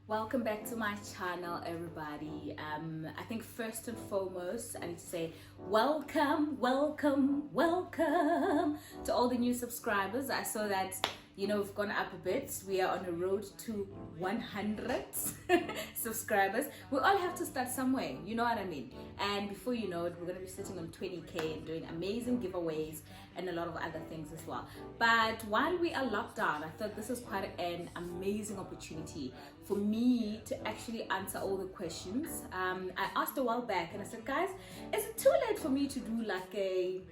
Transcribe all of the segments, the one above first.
Welcome back to my channel, everybody. I think first and foremost, I need to say welcome to all the new subscribers. I saw that, we've gone up a bit. We are on a road to 100 subscribers. We all have to start somewhere, you know what I mean? And before you know it, we're going to be sitting on 20k and doing amazing giveaways and a lot of other things as well. But while we are locked down, I thought this is quite an amazing opportunity for me to actually answer all the questions. I asked a while back and I said, guys, is it too late for me to do like a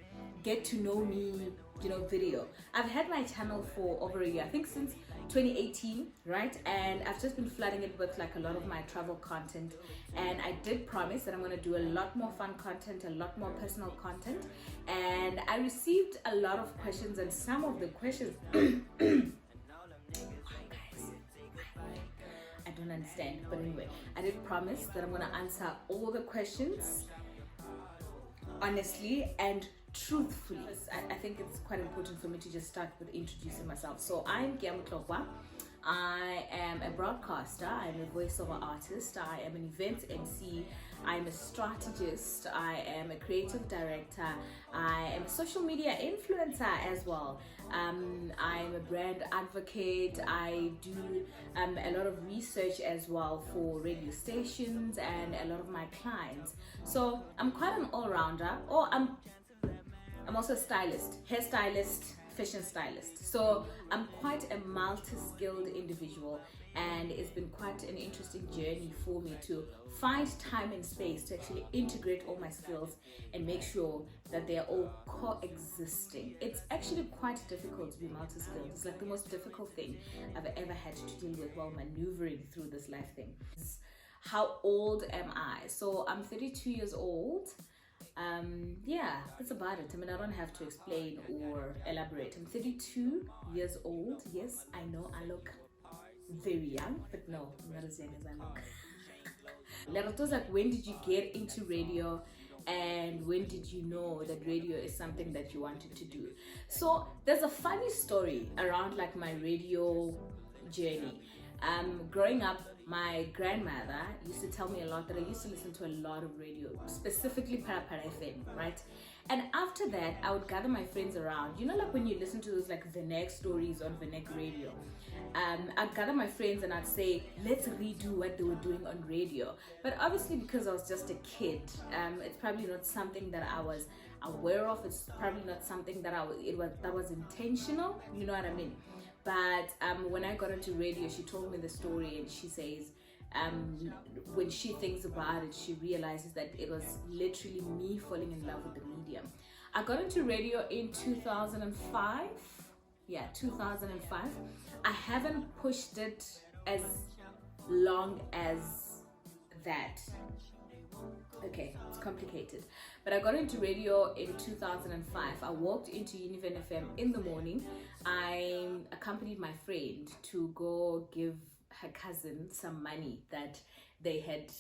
get to know me video? I've had my channel for over a year, I think since 2018, right? And I've just been flooding it with like a lot of my travel content, and I did promise that I'm going to do a lot more fun content, a lot more personal content. And I received a lot of questions, and some of the questions I don't understand, but anyway, I did promise that I'm going to answer all the questions honestly and truthfully. I think it's quite important for me to just start with introducing myself. So I'm Mcfearceon. I am a broadcaster, I'm a voiceover artist, I am an event MC, I'm a strategist, I am a creative director, I am a social media influencer as well. I'm a brand advocate. I do a lot of research as well for radio stations and a lot of my clients. So I'm quite an all-rounder. Or I'm also a stylist, hairstylist, fashion stylist. So I'm quite a multi-skilled individual, and it's been quite an interesting journey for me to find time and space to actually integrate all my skills and make sure that they're all coexisting. It's actually quite difficult to be multi-skilled. It's like the most difficult thing I've ever had to deal with while maneuvering through this life thing. How old am I? So I'm 32 years old. Yeah, that's about it. I mean, I don't have to explain or elaborate. I'm 32 years old. Yes, I know I look very young, but no, I'm not as young as I look. Lerato's like, when did you get into radio, and when did you know that radio is something that you wanted to do? So there's a funny story around like my radio journey. Growing up, my grandmother used to tell me a lot that I used to listen to a lot of radio, specifically Parapara FM, right? And after that, I would gather my friends around. You know, like when you listen to those like Venek stories on Venek radio, I'd gather my friends and I'd say, let's redo what they were doing on radio. But obviously, because I was just a kid, it's probably not something that I was aware of. It's probably not something that was intentional. You know what I mean? But when I got into radio, she told me the story, and she says when she thinks about it, she realizes that it was literally me falling in love with the medium. I got into radio in 2005. Yeah, 2005. I haven't pushed it as long as that. Okay, it's complicated. But I got into radio in 2005. I walked into Univen FM in the morning. I accompanied my friend to go give her cousin some money that they had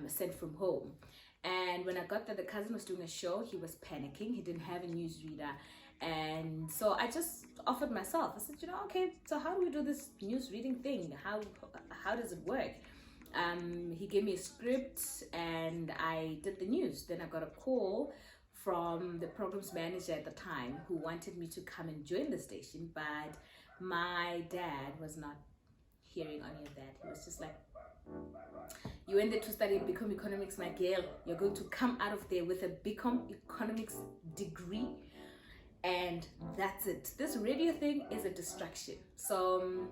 sent from home. And when I got there, the cousin was doing a show. He was panicking. He didn't have a newsreader. And so I just offered myself. I said, okay, so how do we do this news reading thing? How does it work? He gave me a script and I did the news. Then I got a call from the programs manager at the time who wanted me to come and join the station, but my dad was not hearing any of that. He was just like, you went there to study BCom economics, my girl. You're going to come out of there with a BCom economics degree, and that's it. This radio thing is a distraction. So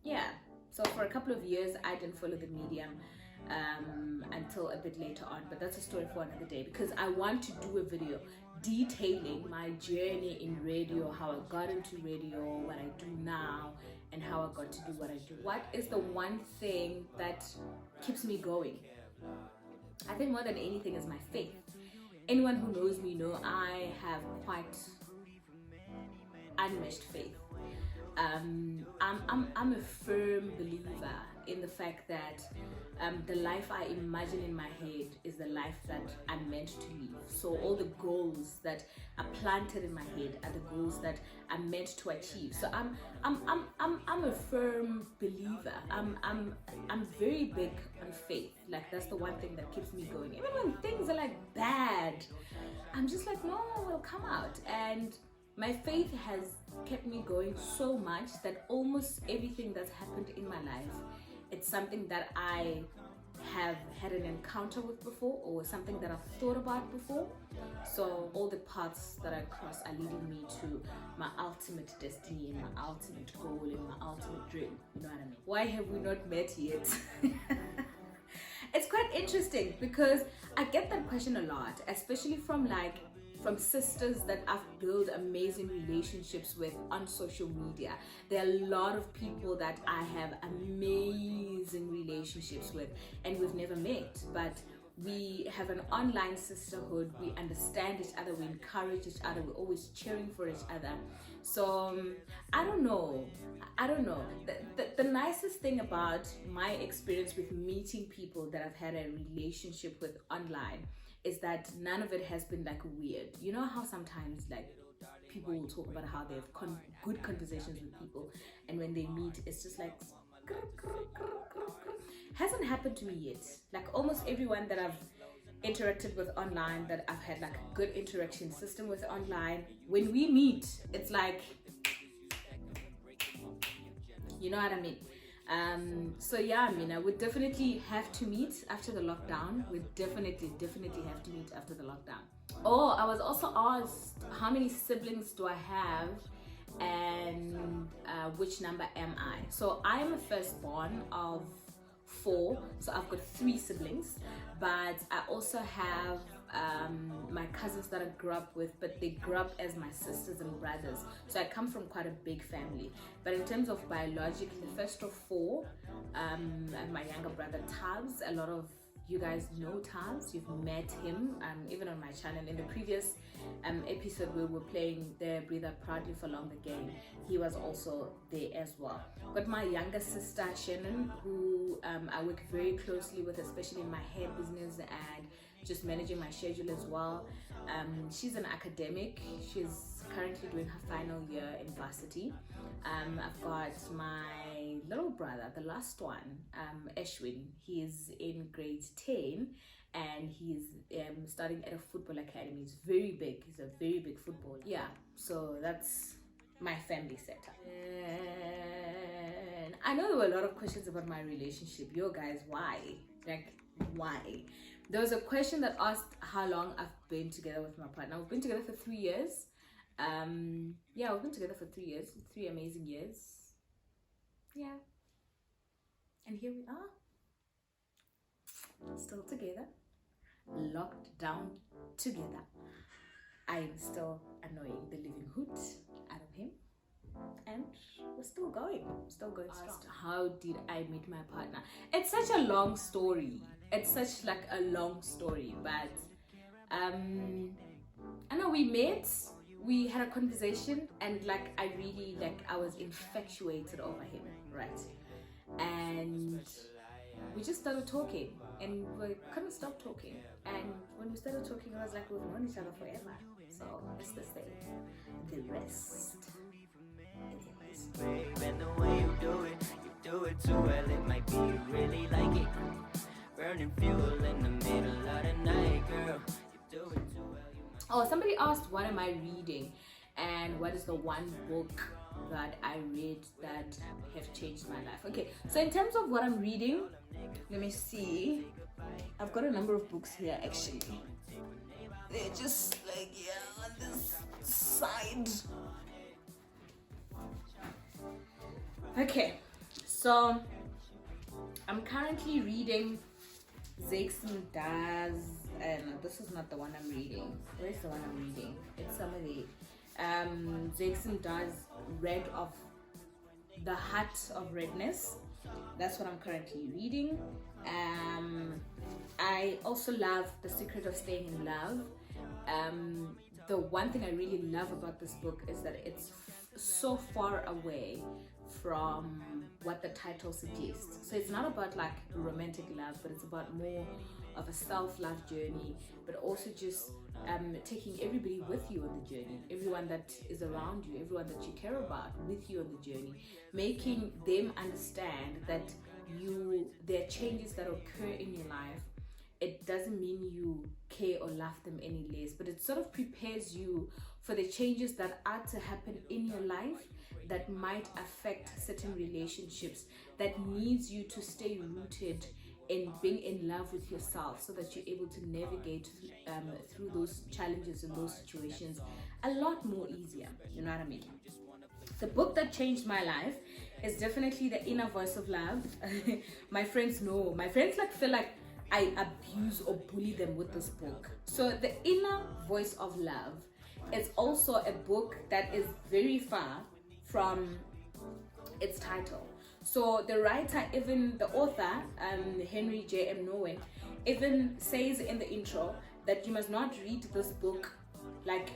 yeah. So for a couple of years, I didn't follow the medium until a bit later on. But that's a story for another day, because I want to do a video detailing my journey in radio, how I got into radio, what I do now, and how I got to do what I do. What is the one thing that keeps me going? I think more than anything is my faith. Anyone who knows me know I have quite unmatched faith. I'm a firm believer in the fact that the life I imagine in my head is the life that I'm meant to live. So all the goals that are planted in my head are the goals that I'm meant to achieve. So I'm a firm believer. I'm very big on faith. Like, that's the one thing that keeps me going. Even when things are like bad, I'm just like, no, it'll come out. And my faith has kept me going so much that almost everything that's happened in my life, it's something that I have had an encounter with before, or something that I've thought about before. So all the paths that I cross are leading me to my ultimate destiny and my ultimate goal and my ultimate dream. You know what I mean? Why have we not met yet? It's quite interesting because I get that question a lot, especially from sisters that I've built amazing relationships with on social media. There are a lot of people that I have amazing relationships with and we've never met, but we have an online sisterhood. We understand each other, we encourage each other, we're always cheering for each other. So I don't know. The nicest thing about my experience with meeting people that I've had a relationship with online is that none of it has been like weird. You know how sometimes like people will talk about how they have good conversations with people, and when they meet, it's just like hasn't happened to me yet. Like almost everyone that I've interacted with online, that I've had like a good interaction system with online, when we meet, it's like, you know what I mean? So yeah, I mean, I would definitely have to meet after the lockdown. We definitely have to meet after the lockdown. Oh, I was also asked how many siblings do I have and which number am I? So I am a firstborn of 4, so I've got 3 siblings, but I also have my cousins that I grew up with, but they grew up as my sisters and brothers, so I come from quite a big family. But in terms of biologically, the first of 4, my younger brother Tabs. A lot of you guys know Tabs, you've met him even on my channel. In the previous episode we were playing the Breathe Out Proudly for Longer game, he was also there as well. But my younger sister Shannon, who I work very closely with, especially in my hair business and just managing my schedule as well. She's an academic. She's currently doing her final year in varsity. I've got my little brother, the last one, Ashwin. He's in grade 10 and he's studying at a football academy. He's very big. He's a very big footballer. Yeah, so that's my family setup. And I know there were a lot of questions about my relationship. Yo guys, why? Like, why? There was a question that asked how long I've been together with my partner. We've been together for 3 years. Yeah, we've been together for 3 years, 3 amazing years. Yeah, and here we are, still together, locked down together. I'm still annoying the living hoot out of him, and we're still going strong. How did I meet my partner? It's such a long story. It's such like a long story, but I know we met, we had a conversation, and like I really I was infatuated over him, right? And we just started talking and we couldn't stop talking, and when we started talking it was like we've known each other forever. So it's this thing, the rest. And the way you do it too well. It might be you really like it. Burning fuel in the middle of the night, girl. You do it too well. Oh, somebody asked what am I reading and what is the one book that I read that have changed my life. Okay, so in terms of what I'm reading, let me see. I've got a number of books here actually. They're just like, yeah, on this side. Okay, so I'm currently reading Xander. No, this is not the one I'm reading. Where's the one I'm reading? It's somebody. Xander's Red of the Heart of Redness. That's what I'm currently reading. I also love The Secret of Staying in Love. The one thing I really love about this book is that it's so far away from what the title suggests. So it's not about like romantic love, but it's about more of a self-love journey, but also just taking everybody with you on the journey, everyone that is around you, everyone that you care about with you on the journey, making them understand that there are changes that occur in your life. It doesn't mean you care or love them any less, but it sort of prepares you for the changes that are to happen in your life that might affect certain relationships, that needs you to stay rooted in being in love with yourself, so that you're able to navigate through those challenges and those situations a lot more easier. You know what I mean? The book that changed my life is definitely The Inner Voice of Love. My friends know. My friends like feel like I abuse or bully them with this book. So The Inner Voice of Love is also a book that is very far from its title. So the writer, even the author, Henry J.M. Nowen, even says in the intro that you must not read this book like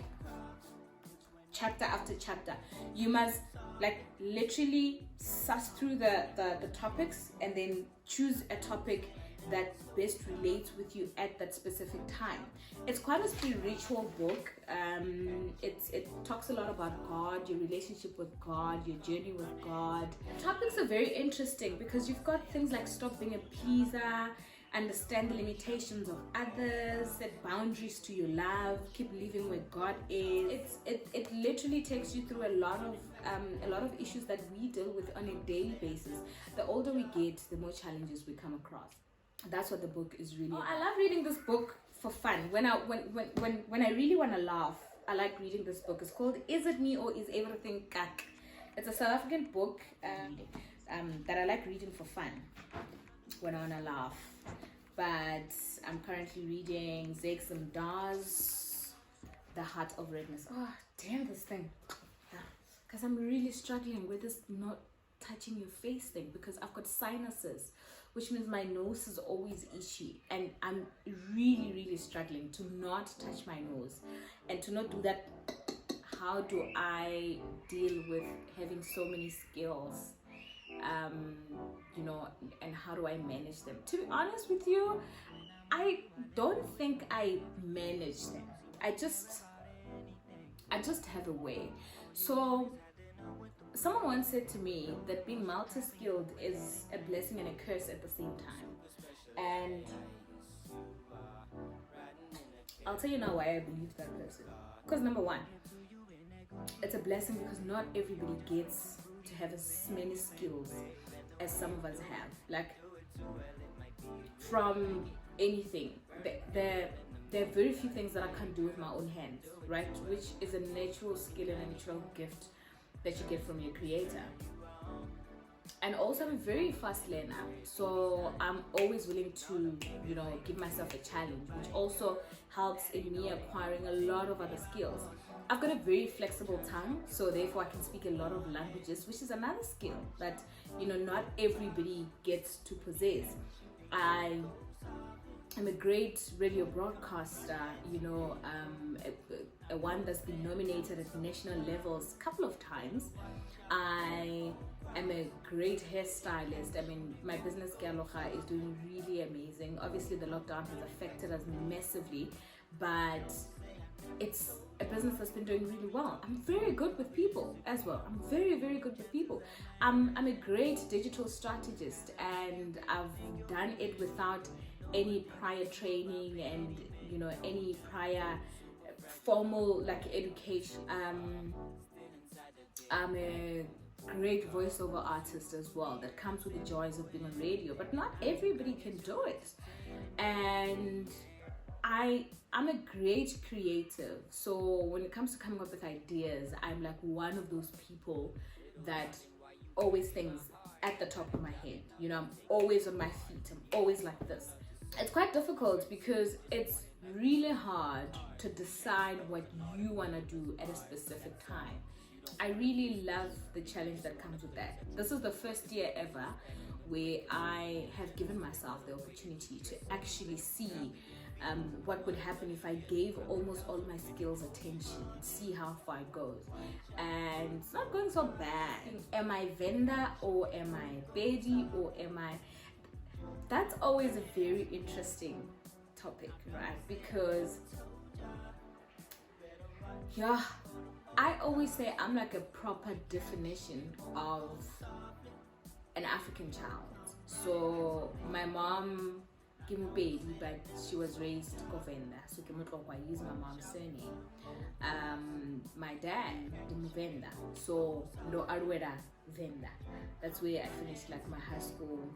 chapter after chapter. You must like literally suss through the topics and then choose a topic that best relates with you at that specific time. It's quite a spiritual book. It talks a lot about God, your relationship with God, your journey with God. Topics are very interesting because you've got things like stop being a pleaser, understand the limitations of others, set boundaries to your love, keep living where God is. It literally takes you through a lot of issues that we deal with on a daily basis. The older we get, the more challenges we come across. That's what the book is really. I love reading this book for fun. When I really want to laugh, I like reading this book. It's called Is It Me or Is Everything Kak? It's a South African book that I like reading for fun when I want to laugh. But I'm currently reading Xander's The Heart of Redness. Oh, damn this thing. Because I'm really struggling with this not touching your face thing, because I've got sinuses, which means my nose is always itchy, and I'm really struggling to not touch my nose and to not do that. How do I deal with having so many skills, and how do I manage them? To be honest with you, I don't think I manage them. I just have a way. So someone once said to me that being multi-skilled is a blessing and a curse at the same time. And I'll tell you now why I believe that person. Because number one, it's a blessing because not everybody gets to have as many skills as some of us have. Like, from anything. There are very few things that I can't do with my own hands, right? Which is a natural skill and a natural gift that you get from your creator. And also I'm a very fast learner, so I'm always willing to give myself a challenge, which also helps in me acquiring a lot of other skills. I've got a very flexible tongue, so therefore I can speak a lot of languages, which is another skill that not everybody gets to possess. I'm a great radio broadcaster, a one that's been nominated at national levels a couple of times. I am a great hairstylist. I mean, my business Galocha is doing really amazing. Obviously the lockdown has affected us massively, but it's a business that's been doing really well. I'm very good with people as well. I'm very good with people. I'm a great digital strategist, and I've done it without any prior training and any prior formal education. I'm a great voiceover artist as well. That comes with the joys of being on radio, but not everybody can do it. And I'm a great creative, so when it comes to coming up with ideas, I'm like one of those people that always thinks at the top of my head. I'm always on my feet. I'm always like this. It's quite difficult because it's really hard to decide what you want to do at a specific time. I really love the challenge that comes with that. This is the first year ever where I have given myself the opportunity to actually see what would happen if I gave almost all my skills attention and see how far it goes. And it's not going so bad. Am I vendor or am I Bedi or am I... That's always a very interesting topic, right? Because yeah, I always say I'm like a proper definition of an African child. So my mom gave me baby, but she was raised Govenda, so I use my mom's surname. My dad Venda, so no Arweda Venda. That's where I finished like my high school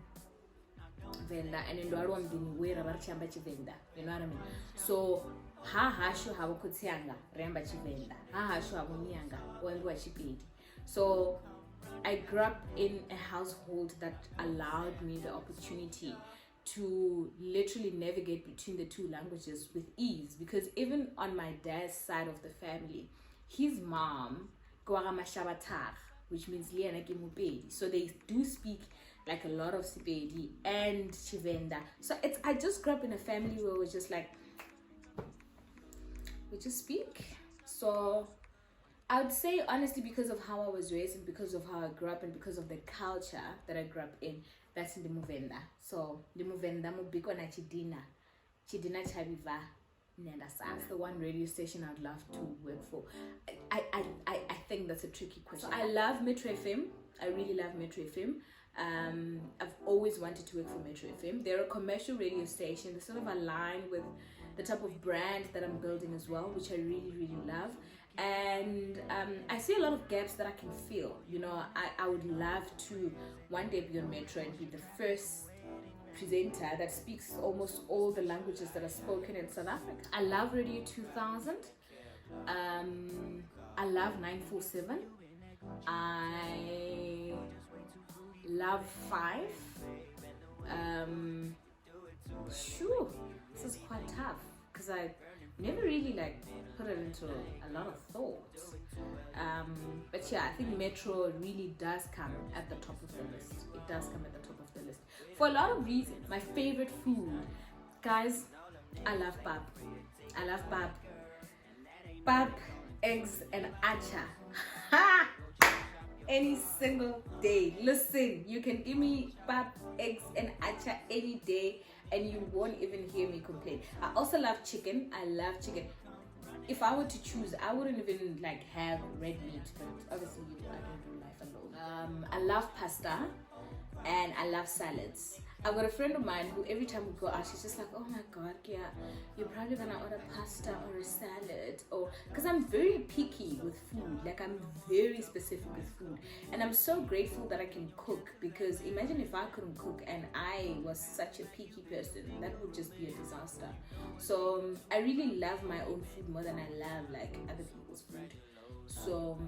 Venda, and then Lord one being where about Chamba Venda, you know what I mean? So ha hashu have a kutsianga, Ramba Chivenda, ha hashu have Mianga, when what she paid. So I grew up in a household that allowed me the opportunity to literally navigate between the two languages with ease, because even on my dad's side of the family, his mom which means so they do speak like a lot of Sepedi and Chivenda. So it's, I just grew up in a family where we're just like, we just speak. So I would say honestly, because of how I was raised and because of how I grew up and because of the culture that I grew up in, that's in the Muvenda. So the Muvenda mubiko na Chidina Chaviva Nendasa. That's the one radio station I'd love to work for. I think that's a tricky question. So I love Metro FM. I really love Metro FM. I've always wanted to work for Metro FM. They're a commercial radio station. They sort of align with the type of brand that I'm building as well, which I really, really love. And I see a lot of gaps that I can fill. You know, I would love to one day be on Metro and be the first presenter that speaks almost all the languages that are spoken in South Africa. I love Radio 2000. I love 947. I love 5. Sure, this is quite tough because I never really like put it into a lot of thoughts. But yeah, I think Metro really does come at the top of the list. It does come at the top of the list for a lot of reasons. My favorite food, guys, I love Bap. I love Bap. Bap, eggs and acha. Any single day. Listen, you can give me Bap, eggs and acha any day and you won't even hear me complain. I also love chicken. I love chicken. If I were to choose, I wouldn't even like have red meat, but obviously I don't do life alone. I love pasta and I love salads. I've got a friend of mine who every time we go out, she's just like, oh my god, Kia, you're probably gonna order pasta or a salad, or because I'm very picky with food. Like I'm very specific with food, and I'm so grateful that I can cook, because imagine if I couldn't cook and I was such a picky person, that would just be a disaster. So I really love my own food more than I love like other people's food. So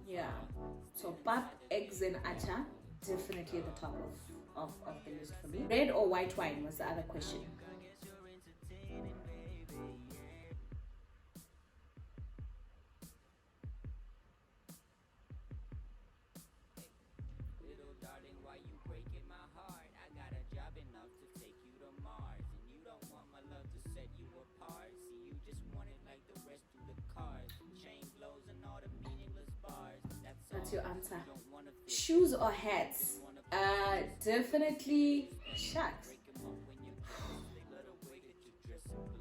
yeah, so pap, eggs and acha, definitely at the top of the list for me. Red or white wine was the other question. Little darling, why you breaking my heart? I got a job enough to take you to Mars, and you don't want my love to set you apart. See, you just want it like the rest of the cars, chain blows and all the meaningless bars. That's your answer. Shoes or hats? Definitely shucks.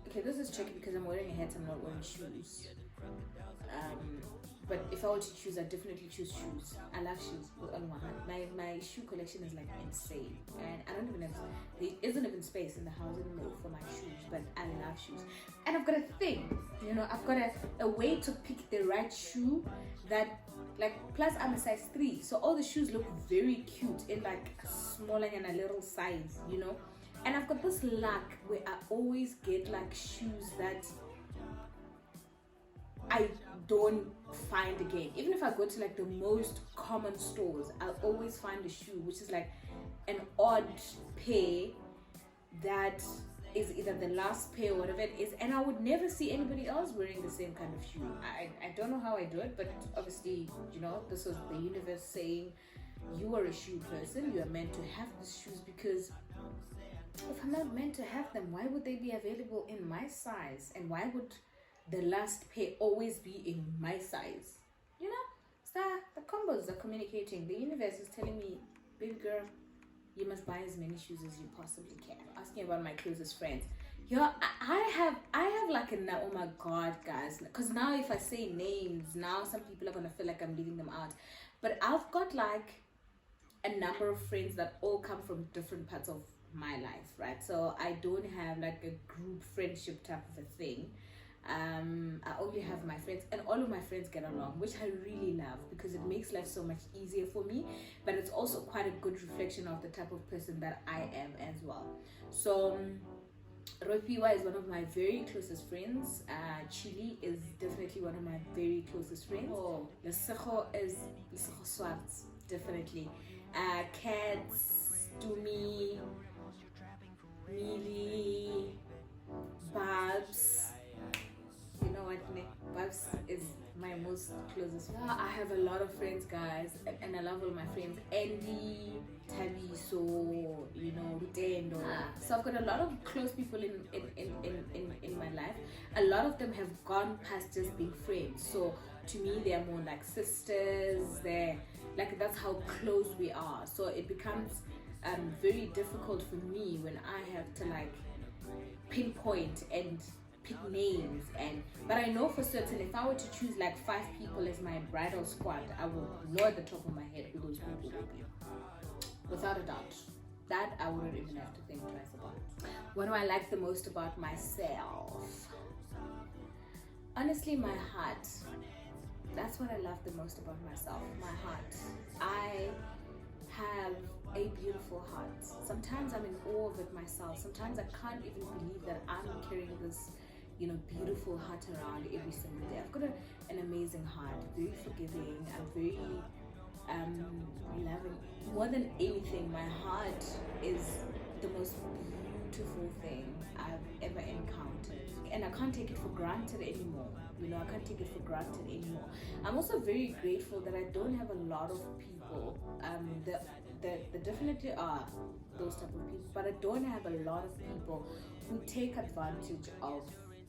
Okay, this is tricky because I'm wearing a hat, I'm not wearing shoes. But if I were to choose, I'd definitely choose shoes. I love shoes with all my heart. My shoe collection is like insane, and I don't even have, there isn't even space in the house anymore for my shoes, but I love shoes. And I've got a thing, you know, I've got a way to pick the right shoe that, like, plus I'm a size 3, so all the shoes look very cute in like a smaller and a little size, you know. And I've got this luck where I always get like shoes that I don't find again. Even if I go to like the most common stores, I'll always find a shoe which is like an odd pair that is either the last pair or whatever it is, and I would never see anybody else wearing the same kind of shoe. I don't know how I do it, but obviously, you know, this was the universe saying you are a shoe person, you are meant to have these shoes, because if I'm not meant to have them, why would they be available in my size? And why would the last pair always be in my size? You know, it's the combos are communicating. The universe is telling me, baby girl, you must buy as many shoes as you possibly can. Asking about my closest friends. Yeah, I have like a, oh my god, guys, because now if I say names, now some people are gonna feel like I'm leaving them out. But I've got like a number of friends that all come from different parts of my life, right? So I don't have like a group friendship type of a thing. I only have my friends, and all of my friends get along, which I really love because it makes life so much easier for me. But it's also quite a good reflection of the type of person that I am as well. So Ropiwa is one of my very closest friends. Chili is definitely one of my very closest friends. Oh, Lesego is Lesego Swarts, definitely. Cats, Dumi, Mili, Baps. You know what, Nick? Baps is my most closest friend. I have a lot of friends, guys, and I love all my friends. Andy, Tabi, so you know, Rutendo. So I've got a lot of close people in my life. A lot of them have gone past just being friends. So to me, they are more like sisters. They're like, that's how close we are. So it becomes very difficult for me when I have to like pinpoint and pick names. But I know for certain if I were to choose like 5 people as my bridal squad, I will know at the top of my head who those people will be, without a doubt. That I wouldn't even have to think twice about. What do I like the most about myself? Honestly, my heart. That's what I love the most about myself. My heart. I have a beautiful heart. Sometimes I'm in awe of it myself. Sometimes I can't even believe that I'm carrying this, you know, beautiful heart around every single day. I've got an amazing heart, very forgiving. I'm very loving. More than anything, my heart is the most beautiful thing I've ever encountered, and I can't take it for granted anymore. You know, I can't take it for granted anymore. I'm also very grateful that I don't have a lot of people. There definitely are those type of people, but I don't have a lot of people who take advantage of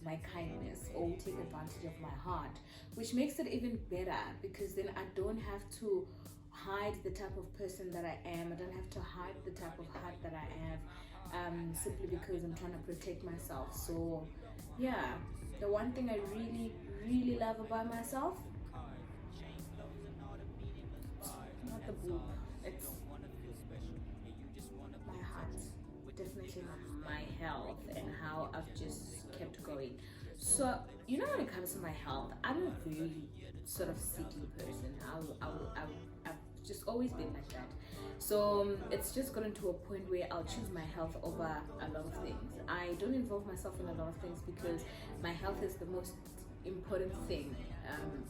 my kindness or who take advantage of my heart, which makes it even better because then I don't have to hide the type of person that I am. I don't have to hide the type of heart that I have, simply because I'm trying to protect myself. So yeah, the one thing I really love about myself, not the boob, it's my heart, definitely my health and how I've just kept going. So you know, when it comes to my health, I'm a very sort of sickly person. I've just always been like that. So it's just gotten to a point where I'll choose my health over a lot of things. I don't involve myself in a lot of things because my health is the most important thing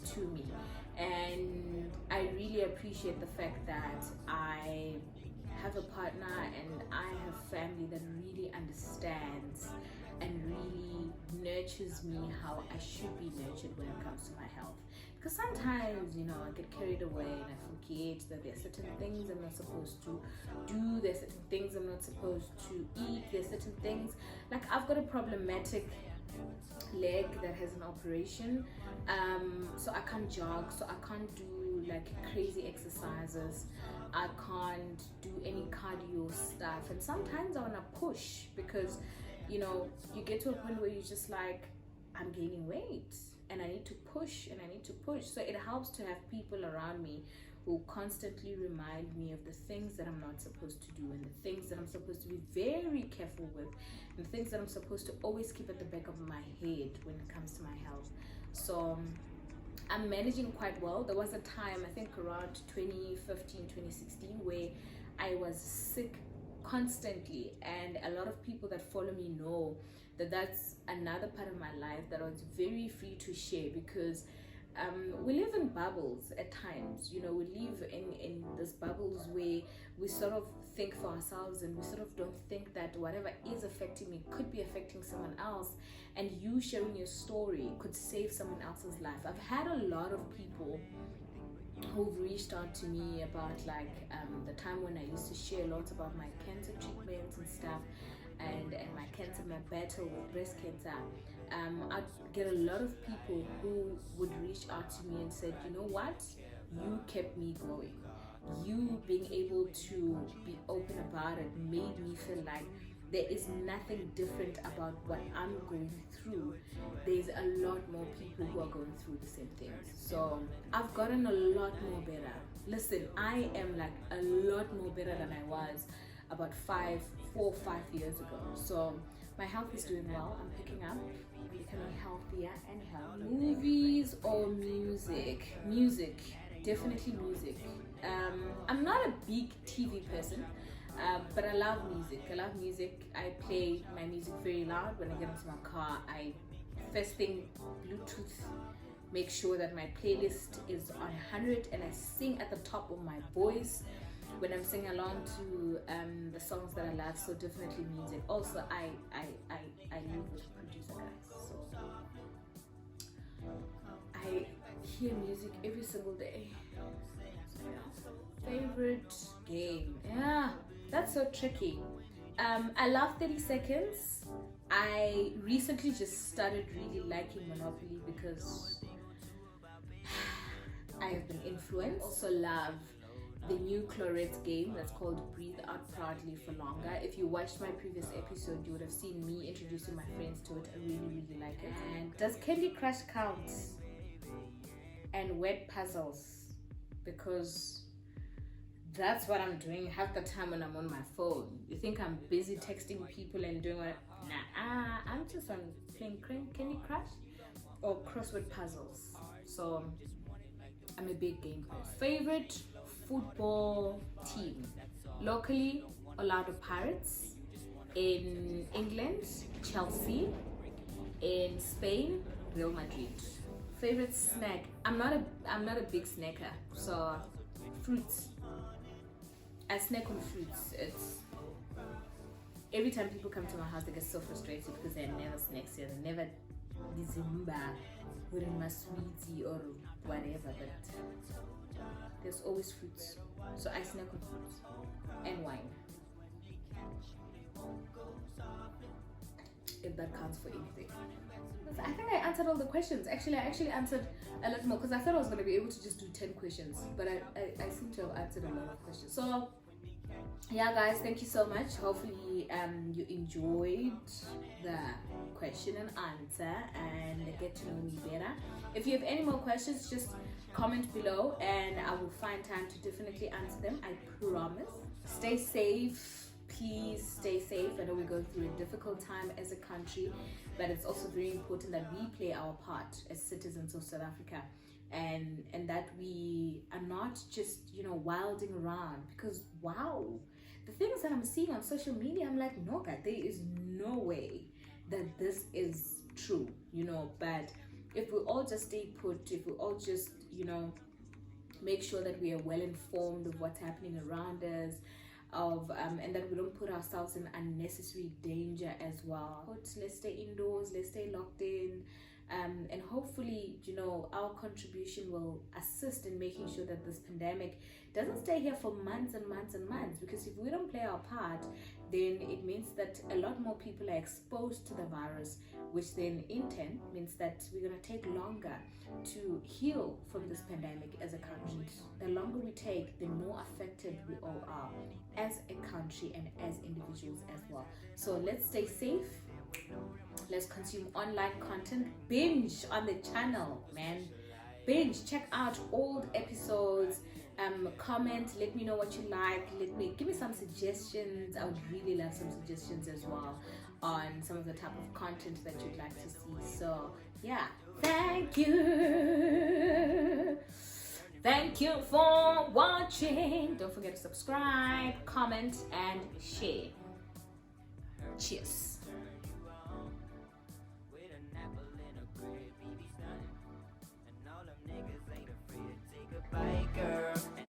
to me, and I really appreciate the fact that I have a partner and I have family that really understands and really nurtures me how I should be nurtured when it comes to my health. Because sometimes, you know, I get carried away and I forget that there are certain things I'm not supposed to do, there's certain things I'm not supposed to eat, there's certain things, like I've got a problematic leg that has an operation, so I can't jog, so I can't do like crazy exercises, I can't do any cardio stuff, and sometimes I want to push because, you know, you get to a point where you're just like, I'm gaining weight and I need to push and I need to push. So it helps to have people around me who constantly remind me of the things that I'm not supposed to do and the things that I'm supposed to be very careful with and the things that I'm supposed to always keep at the back of my head when it comes to my health. So I'm managing quite well. There was a time, I think around 2015, 2016, where I was sick constantly, and a lot of people that follow me know that that's another part of my life that I was very free to share because we live in bubbles at times. You know, we live in these bubbles where we sort of think for ourselves and we sort of don't think that whatever is affecting me could be affecting someone else, and you sharing your story could save someone else's life. I've had a lot of people who've reached out to me about like the time when I used to share lots about my cancer treatments and stuff, and and my cancer, my battle with breast cancer, I'd get a lot of people who would reach out to me and said, you know what, you kept me going. You being able to be open about it made me feel like there is nothing different about what I'm going through. There's a lot more people who are going through the same things. So I've gotten a lot more better. Listen, I am like a lot more better than I was about 4 or 5 years ago. So my health is doing well. I'm picking up. I'm becoming healthier and healthier. Movies or music? Music, definitely music. I'm not a big TV person. But I love music. I play my music very loud when I get into my car. I first thing Bluetooth, make sure that my playlist is on 100, and I sing at the top of my voice when I'm singing along to the songs that I love. So definitely music. Also, I live with a producer, guys. So I hear music every single day. Favorite game? Yeah. That's so tricky. I love 30 seconds. I recently just started really liking Monopoly because I have been influenced. Also love the new Chlorette game that's called Breathe Out Proudly for Longer. If you watched my previous episode, you would have seen me introducing my friends to it. I really like it. And does Candy Crush count? And word puzzles, because that's what I'm doing half the time when I'm on my phone. You think I'm busy texting people and doing what? Nah, I'm just on playing Candy Crush or crossword puzzles. So I'm a big game person. Favorite football team? Locally, Orlando Pirates. In England, Chelsea. In Spain, Real Madrid. Favorite snack? I'm not a big snacker, so fruits. I snack on fruits. It's every time people come to my house, they get so frustrated because there are never snacks here. They're never December or in my sweetie or whatever, but there's always fruits. So I snack on fruits and wine, if that counts for anything. I think I answered all the questions. Actually, I answered a lot more because I thought I was going to be able to just do 10 questions, but I seem to have answered a lot of questions. So yeah, guys, thank you so much. Hopefully you enjoyed the question and answer and get to know me better. If you have any more questions, just comment below and I will find time to definitely answer them. I promise. Stay safe. Please stay safe. I know we're going through a difficult time as a country, but it's also very important that we play our part as citizens of South Africa, and that we are not just, wilding around, because wow, the things that I'm seeing on social media, I'm like, no, God, there is no way that this is true, but if we all just stay put, if we all just, make sure that we are well informed of what's happening around us, and that we don't put ourselves in unnecessary danger as well. Let's stay indoors, let's stay locked in, and hopefully, our contribution will assist in making sure that this pandemic doesn't stay here for months and months and months, because if we don't play our part, then it means that a lot more people are exposed to the virus, which then in turn means that we're going to take longer to heal from this pandemic as a country. The longer we take, the more affected we all are as a country and as individuals as well. So let's stay safe. Let's consume online content. Binge on the channel, man. Binge. Check out old episodes. Comment. Let me know what you like. Give me some suggestions. I would really love some suggestions as well on some of the type of content that you'd like to see. So yeah, thank you. Thank you for watching. Don't forget to subscribe, comment, and share. Cheers.